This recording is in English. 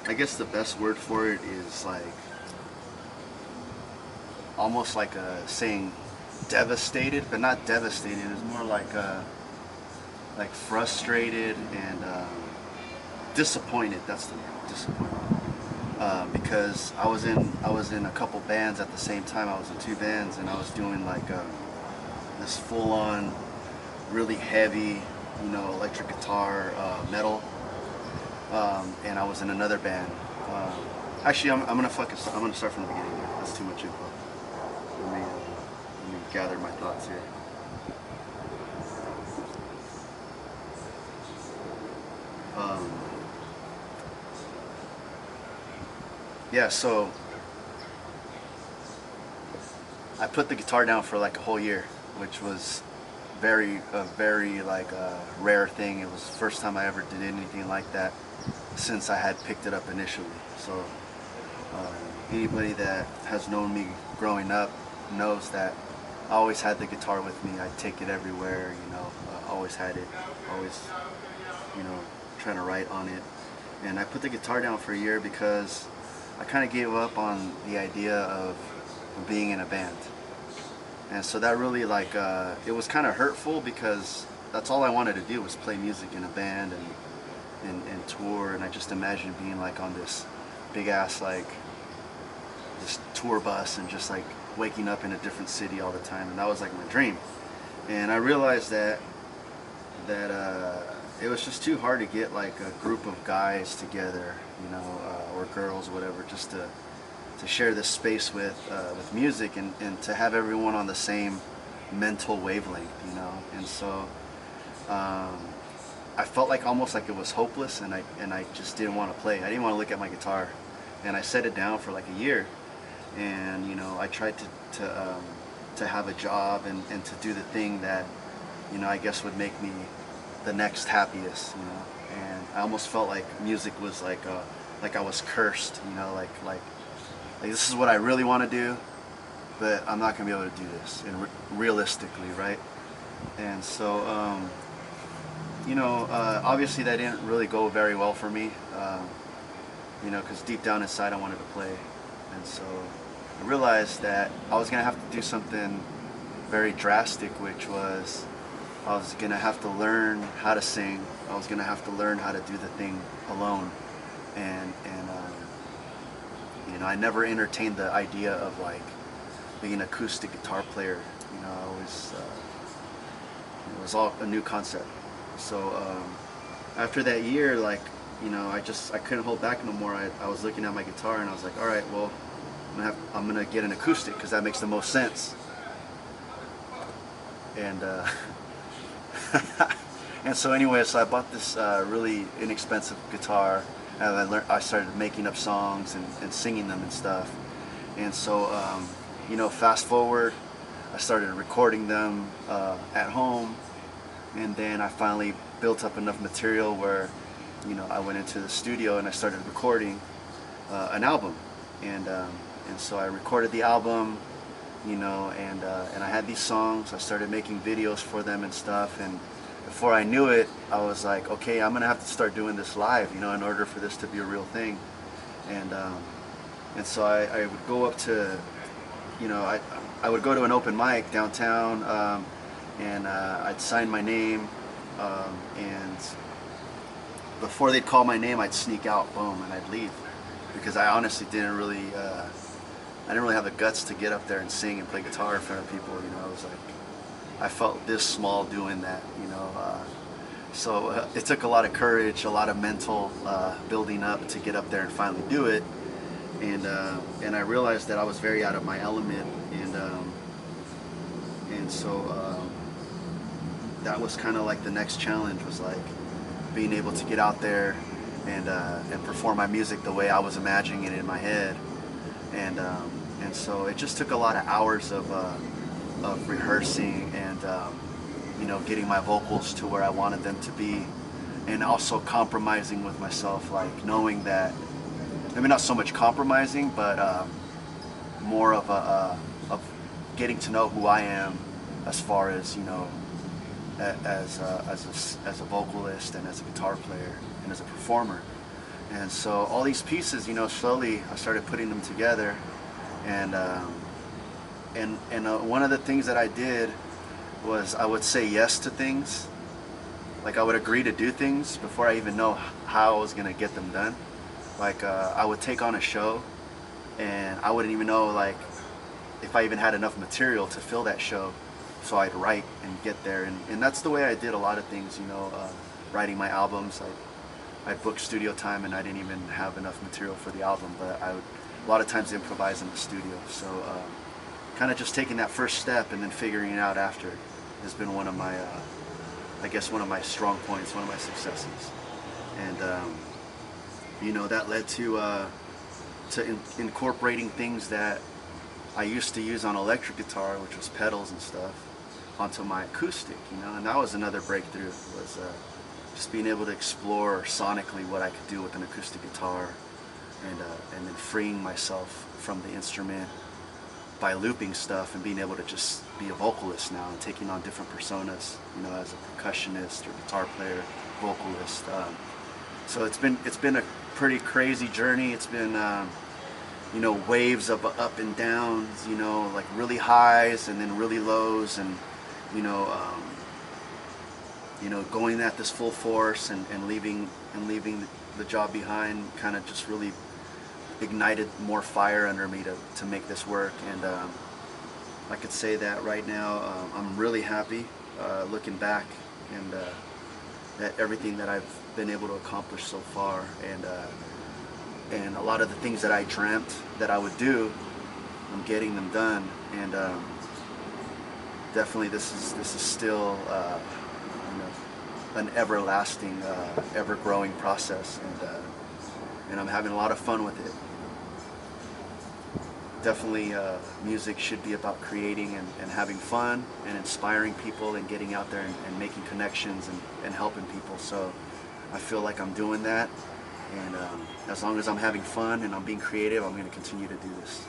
I guess the best word for it is like almost like a saying devastated, but not devastated. It's more like frustrated and disappointed. That's the word, disappointed. Because I was in a couple bands at the same time. I was in two bands, and I was doing like this full-on, really heavy, electric guitar metal. And I was in another band. Actually, I'm gonna focus. I'm gonna start from the beginning here. That's too much info. Let me gather my thoughts here. Um, yeah, so I put the guitar down for like a whole year, which was very like a rare thing. It was the first time I ever did anything like that since I had picked it up initially. So anybody that has known me growing up knows that I always had the guitar with me. I'd take it everywhere, always had it, always, trying to write on it. And I put the guitar down for a year because I kind of gave up on the idea of being in a band. And so that really it was kind of hurtful because that's all I wanted to do was play music in a band and tour. And I just imagined being like on this big ass this tour bus and just like waking up in a different city all the time. And that was like my dream. And I realized that it was just too hard to get like a group of guys together, or girls, whatever, just to share this space with music and to have everyone on the same mental wavelength, And so I felt like almost like it was hopeless, and I just didn't want to play. I didn't want to look at my guitar, and I set it down for like a year, and I tried to have a job and to do the thing that I guess would make me the next happiest, And I almost felt like music was like I was cursed, like this is what I really want to do, but I'm not gonna be able to do this, and realistically, right? And so, obviously that didn't really go very well for me, because deep down inside I wanted to play, and so I realized that I was gonna have to do something very drastic, which was I was gonna have to learn how to sing. I was gonna have to learn how to do the thing alone, and I never entertained the idea of like being an acoustic guitar player. I always it was all a new concept. So after that year, I couldn't hold back no more. I was looking at my guitar and I was like, all right, well, I'm gonna get an acoustic because that makes the most sense. And and so anyway, so I bought this really inexpensive guitar, and I started making up songs and singing them and stuff. And so, fast forward, I started recording them at home, and then I finally built up enough material where, I went into the studio and I started recording an album, and so I recorded the album, and I had these songs. I started making videos for them and stuff, and before I knew it, I was like, okay, I'm gonna have to start doing this live, in order for this to be a real thing. And so I would go up to, I would go to an open mic downtown, and I'd sign my name, and before they'd call my name, I'd sneak out, boom, and I'd leave, because I honestly didn't really, I didn't really have the guts to get up there and sing and play guitar in front of people. I was like, I felt this small doing that, so it took a lot of courage, a lot of mental building up to get up there and finally do it, and I realized that I was very out of my element, and so that was kind of like the next challenge, was like being able to get out there and perform my music the way I was imagining it in my head, and so it just took a lot of hours of rehearsing and getting my vocals to where I wanted them to be, and also compromising with myself, like knowing that, maybe not so much compromising, but more of getting to know who I am, as far as as a vocalist and as a guitar player and as a performer. And so all these pieces, you know, slowly I started putting them together, and one of the things that I did was I would say yes to things. Like I would agree to do things before I even know how I was gonna get them done. Like I would take on a show, and I wouldn't even know like if I even had enough material to fill that show. So I'd write and get there, and that's the way I did a lot of things. You know, writing my albums. I'd book studio time, and I didn't even have enough material for the album, but I would a lot of times improvise in the studio. So kind of just taking that first step and then figuring it out after has been one of my, I guess, one of my strong points, one of my successes. And you know, that led to incorporating things that I used to use on electric guitar, which was pedals and stuff, onto my acoustic, you know. And that was another breakthrough, was just being able to explore sonically what I could do with an acoustic guitar, and then freeing myself from the instrument by looping stuff and being able to just be a vocalist now and taking on different personas, you know, as a percussionist or guitar player, vocalist. So it's been a pretty crazy journey. It's been you know, waves of up and downs, you know, like really highs and then really lows, and you know, going at this full force and leaving the job behind kind of just really ignited more fire under me to make this work. And I could say that right now I'm really happy looking back, and at everything that I've been able to accomplish so far, and a lot of the things that I dreamt that I would do, I'm getting them done. And definitely this is still you know, an everlasting, ever-growing process, and I'm having a lot of fun with it. Definitely music should be about creating and having fun and inspiring people and getting out there and making connections and helping people. So I feel like I'm doing that, and as long as I'm having fun and I'm being creative, I'm going to continue to do this.